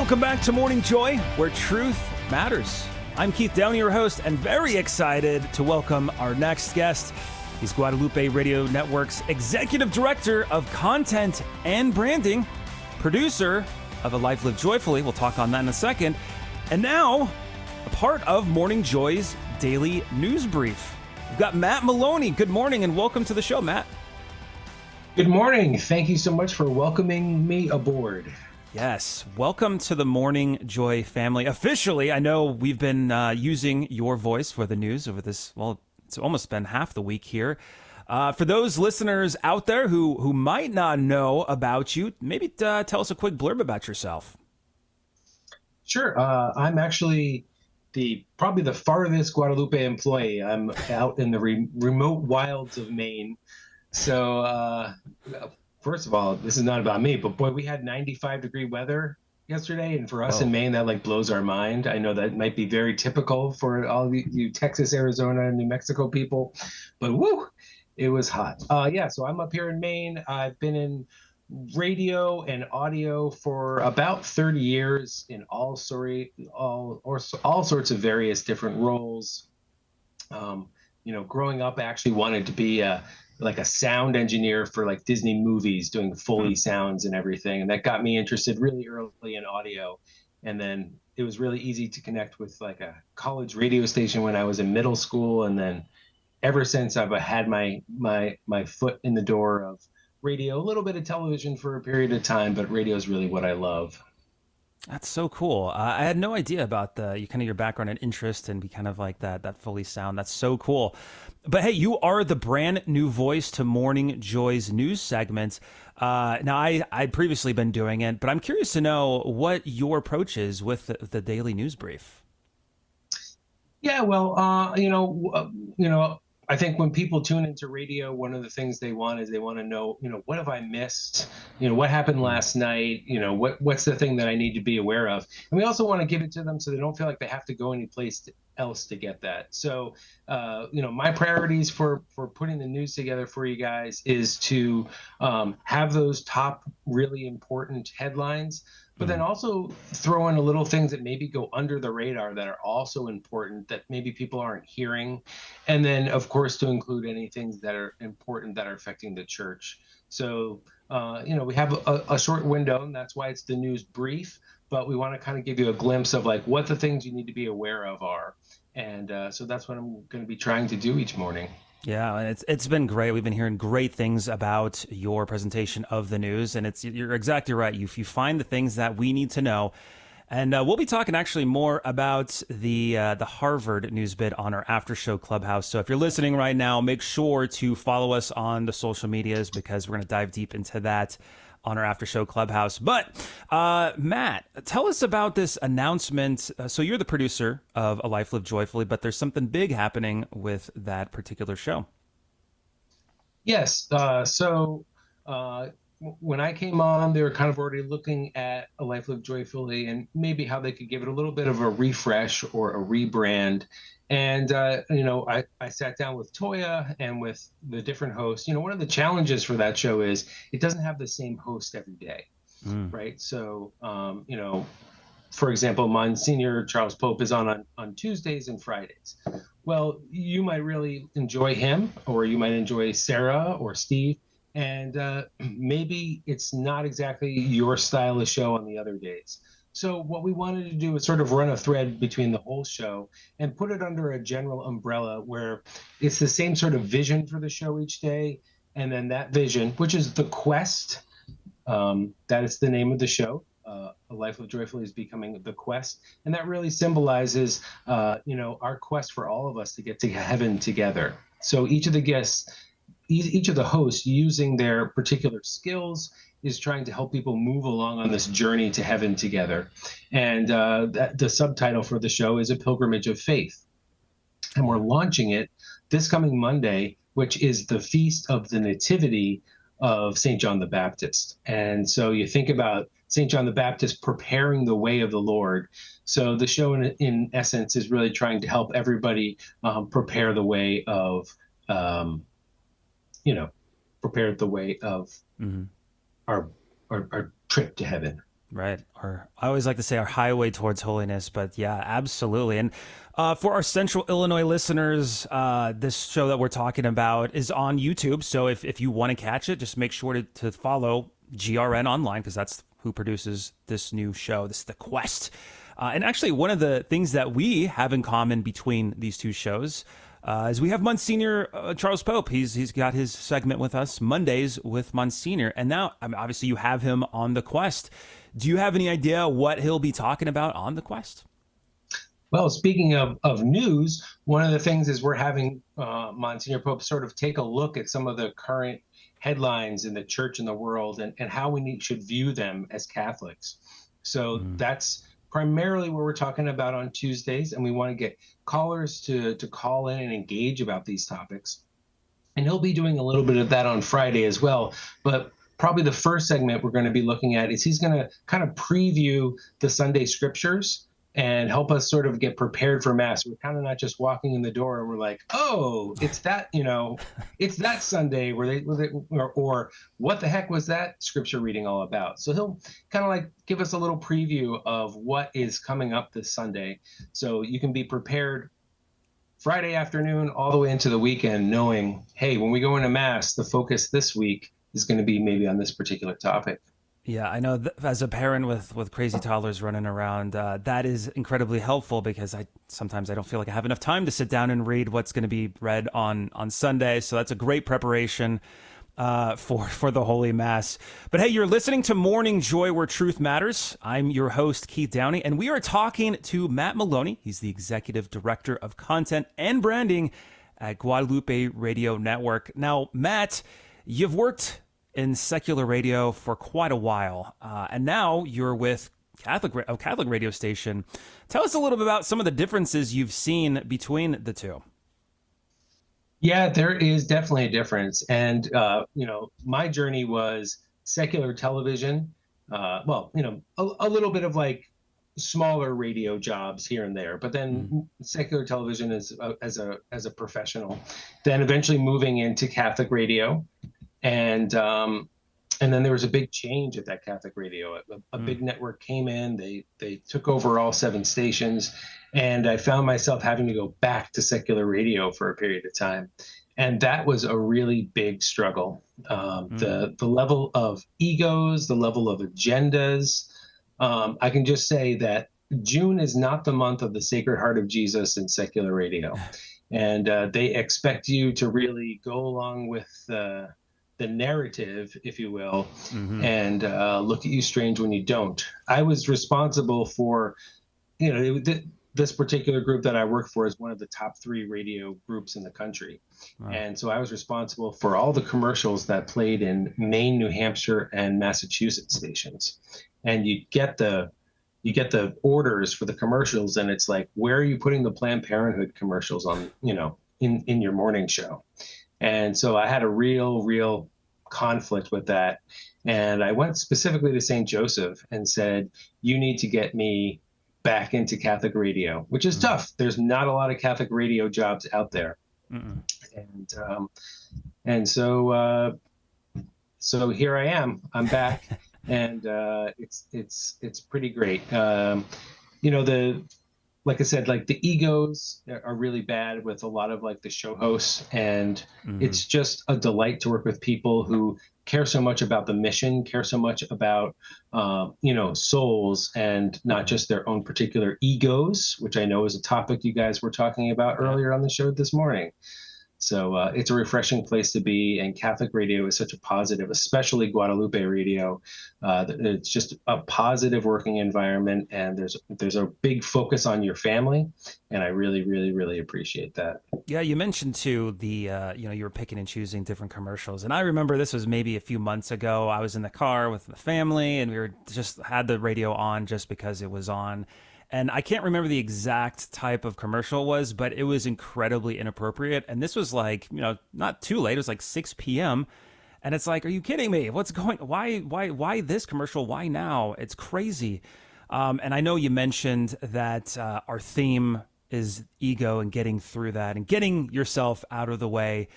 Welcome back to Morning Joy, where truth matters. I'm Keith Downey, your host, and very excited to welcome our next guest. He's Guadalupe Radio Network's Executive Director of Content and Branding, producer of A Life Lived Joyfully. We'll talk on that in a second. And now, a part of Morning Joy's daily news brief. We've got Matt Maloney. Good morning and welcome to the show, Matt. Good morning. Thank you so much for welcoming me aboard. Yes. Welcome to the Morning Joy family. Officially, I know we've been using your voice for the news over this, well, it's almost been half the week here. For those listeners out there who might not know about you, maybe tell us a quick blurb about yourself. Sure. I'm actually probably the farthest Guadalupe employee. I'm out in the remote wilds of Maine. So, first of all, this is not about me, but boy, we had 95-degree weather yesterday, and for us in Maine, that blows our mind. I know that might be very typical for all you Texas, Arizona, and New Mexico people, but woo, it was hot. So I'm up here in Maine. I've been in radio and audio for about 30 years in all sorts of various different roles. Growing up, I actually wanted to be like a sound engineer for like Disney movies, doing Foley sounds and everything. And that got me interested really early in audio. And then it was really easy to connect with like a college radio station when I was in middle school. And then ever since I've had my foot in the door of radio, a little bit of television for a period of time, but radio is really what I love. That's so cool. I had no idea about your background and interest and be kind of like that Foley sound. That's so cool. But hey, you are the brand new voice to Morning Joy's news segment. Now, I'd previously been doing it, but I'm curious to know what your approach is with the daily news brief. Yeah, well, I think when people tune into radio, one of the things they want to know, what have I missed? What happened last night? What's the thing that I need to be aware of? And we also want to give it to them so they don't feel like they have to go any place else to get that. So, my priorities for putting the news together for you guys is to have those top really important headlines, but then also throw in a little things that maybe go under the radar that are also important that maybe people aren't hearing. And then, of course, to include any things that are important that are affecting the church. So, we have a short window, and that's why it's the news brief, but we want to kind of give you a glimpse of like what the things you need to be aware of are. And so that's what I'm going to be trying to do each morning. Yeah, and it's been great. We've been hearing great things about your presentation of the news, and you're exactly right. You find the things that we need to know, and we'll be talking actually more about the Harvard news bit on our after show Clubhouse. So if you're listening right now, make sure to follow us on the social medias because we're going to dive deep into that on our after show Clubhouse. But Matt, tell us about this announcement. So you're the producer of A Life Lived Joyfully, but there's something big happening with that particular show. Yes. So when I came on, they were kind of already looking at A Life Lived Joyfully and maybe how they could give it a little bit of a refresh or a rebrand. And, I sat down with Toya and with the different hosts. One of the challenges for that show is it doesn't have the same host every day, right? So, for example, Monsignor Charles Pope is on Tuesdays and Fridays. Well, you might really enjoy him, or you might enjoy Sarah or Steve, and maybe it's not exactly your style of show on the other days. So what we wanted to do is sort of run a thread between the whole show and put it under a general umbrella where it's the same sort of vision for the show each day. And then that vision, which is the quest, that is the name of the show. A Life Lived Joyfully is becoming the quest. And that really symbolizes, our quest for all of us to get to heaven together. So each of the guests, each of the hosts using their particular skills is trying to help people move along on this journey to heaven together. And the subtitle for the show is A Pilgrimage of Faith. And we're launching it this coming Monday, which is the feast of the Nativity of St. John the Baptist. And so you think about St. John the Baptist preparing the way of the Lord. So the show, in essence, is really trying to help everybody prepare the way of, our trip to heaven. Right. Or I always like to say our highway towards holiness, but yeah, absolutely. And for our Central Illinois listeners, this show that we're talking about is on YouTube. So if you want to catch it, just make sure to follow GRN online, because that's who produces this new show. This is The Quest. And actually, one of the things that we have in common between these two shows is we have Monsignor Charles Pope. He's got his segment with us Mondays with Monsignor, and now obviously you have him on The Quest. Do you have any idea what he'll be talking about on The Quest? Well, speaking of news, one of the things is we're having Monsignor Pope sort of take a look at some of the current headlines in the church and the world, and how we should view them as Catholics. So that's primarily what we're talking about on Tuesdays, and we want to get callers to call in and engage about these topics. And he'll be doing a little bit of that on Friday as well. But probably the first segment we're going to be looking at is he's going to kind of preview the Sunday scriptures and help us sort of get prepared for Mass. We're kind of not just walking in the door and we're like, oh, it's that, it's that Sunday or what the heck was that scripture reading all about? So he'll kind of like give us a little preview of what is coming up this Sunday. So you can be prepared Friday afternoon all the way into the weekend, knowing, hey, when we go into Mass, the focus this week is going to be maybe on this particular topic. Yeah, I know as a parent with crazy toddlers running around, that is incredibly helpful, because sometimes I don't feel like I have enough time to sit down and read what's going to be read on Sunday. So that's a great preparation for the Holy Mass. But hey, you're listening to Morning Joy, where truth matters. I'm your host, Keith Downey, and we are talking to Matt Maloney. He's the Executive Director of Content and Branding at Guadalupe Radio Network. Now, Matt, you've worked in secular radio for quite a while, and now you're with Catholic radio station. Tell us a little bit about some of the differences you've seen between the two. Yeah, there is definitely a difference. And, my journey was secular television. A little bit of like smaller radio jobs here and there, but then secular television as a professional, then eventually moving into Catholic radio. And then there was a big change at that Catholic radio. A big network came in, they took over all 7 stations, and I found myself having to go back to secular radio for a period of time. And that was a really big struggle. The level of egos, the level of agendas. I can just say that June is not the month of the Sacred Heart of Jesus in secular radio. And they expect you to really go along with the narrative, if you will, and look at you strange when you don't. I was responsible for, this particular group that I work for is one of the top 3 radio groups in the country. Wow. And so I was responsible for all the commercials that played in Maine, New Hampshire, and Massachusetts stations. And you get the orders for the commercials, and it's like, where are you putting the Planned Parenthood commercials on, in your morning show? And so I had a real conflict with that. And I went specifically to St. Joseph and said, you need to get me back into Catholic radio, which is tough. There's not a lot of Catholic radio jobs out there. And so here I am. I'm back, and it's pretty great. Like I said, like the egos are really bad with a lot of like the show hosts, and it's just a delight to work with people who care so much about the mission, care so much about, souls, and not just their own particular egos, which I know is a topic you guys were talking about earlier on the show this morning. So it's a refreshing place to be, and Catholic radio is such a positive, especially Guadalupe radio. It's just a positive working environment, and there's a big focus on your family, and I really, really, really appreciate that. Yeah, you mentioned too you were picking and choosing different commercials, and I remember this was maybe a few months ago. I was in the car with the family, and we had the radio on just because it was on. And I can't remember the exact type of commercial it was, but it was incredibly inappropriate. And this was like, not too late. It was like 6 p.m. And it's like, are you kidding me? Why this commercial? Why now? It's crazy. And I know you mentioned that our theme is ego and getting through that and getting yourself out of the way.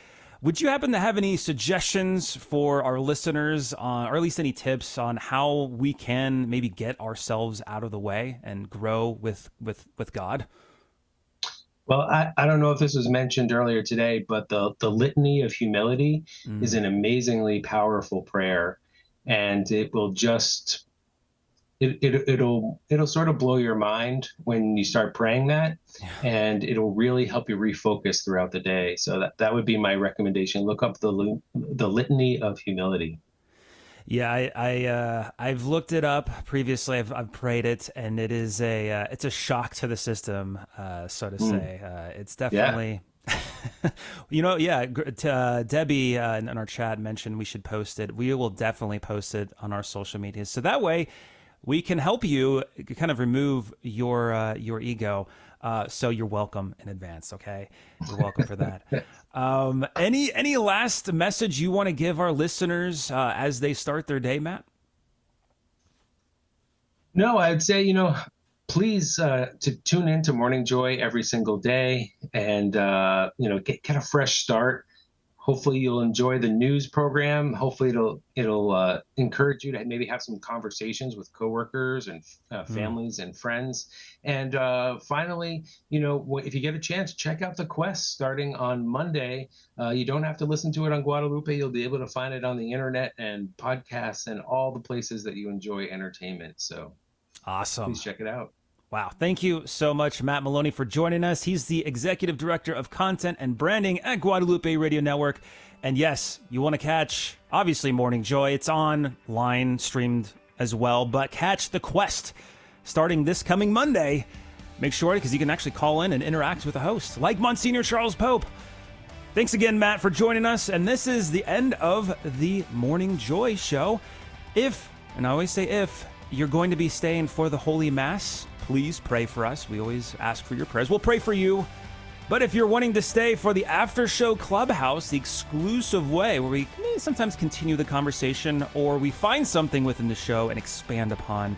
Would you happen to have any suggestions for our listeners on, or at least any tips on how we can maybe get ourselves out of the way and grow with God? Well, I don't know if this was mentioned earlier today, but the Litany of Humility is an amazingly powerful prayer, and it will just it'll sort of blow your mind when you start praying that, and it'll really help you refocus throughout the day. So that would be my recommendation. Look up the Litany of Humility. Yeah, I've looked it up previously. I've prayed it, and it is it's a shock to the system, so to say. It's definitely, Debbie in our chat mentioned we should post it. We will definitely post it on our social media, so that way we can help you kind of remove your ego. So you're welcome in advance. Okay, you're welcome for that. Any last message you want to give our listeners as they start their day, Matt? No, I'd say, please to tune into Morning Joy every single day, and get a fresh start. Hopefully you'll enjoy the news program. Hopefully it'll encourage you to maybe have some conversations with coworkers and families and friends. And finally, if you get a chance, check out the Quest starting on Monday. You don't have to listen to it on Guadalupe. You'll be able to find it on the internet and podcasts and all the places that you enjoy entertainment. So awesome. Please check it out. Wow. Thank you so much, Matt Maloney, for joining us. He's the Executive Director of Content and Branding at Guadalupe Radio Network. And yes, you want to catch, obviously, Morning Joy. It's online, streamed as well. But catch The Quest starting this coming Monday. Make sure, because you can actually call in and interact with the host, like Monsignor Charles Pope. Thanks again, Matt, for joining us. And this is the end of the Morning Joy show. If, and I always say if, you're going to be staying for the Holy Mass, please pray for us. We always ask for your prayers. We'll pray for you. But if you're wanting to stay for the after show clubhouse, the exclusive way where we sometimes continue the conversation or we find something within the show and expand upon.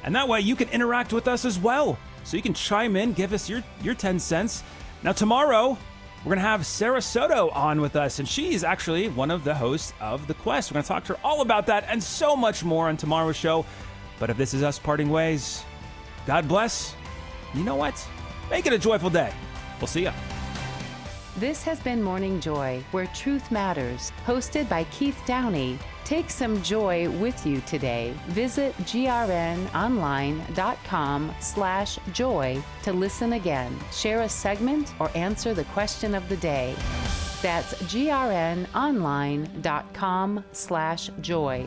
And that way you can interact with us as well. So you can chime in, give us your 10 cents. Now tomorrow, we're going to have Sarah Soto on with us, and she's actually one of the hosts of The Quest. We're going to talk to her all about that and so much more on tomorrow's show. But if this is us parting ways, God bless. You know what? Make it a joyful day. We'll see ya. This has been Morning Joy, where truth matters. Hosted by Keith Downey. Take some joy with you today. Visit grnonline.com/joy to listen again, share a segment, or answer the question of the day. That's grnonline.com/joy.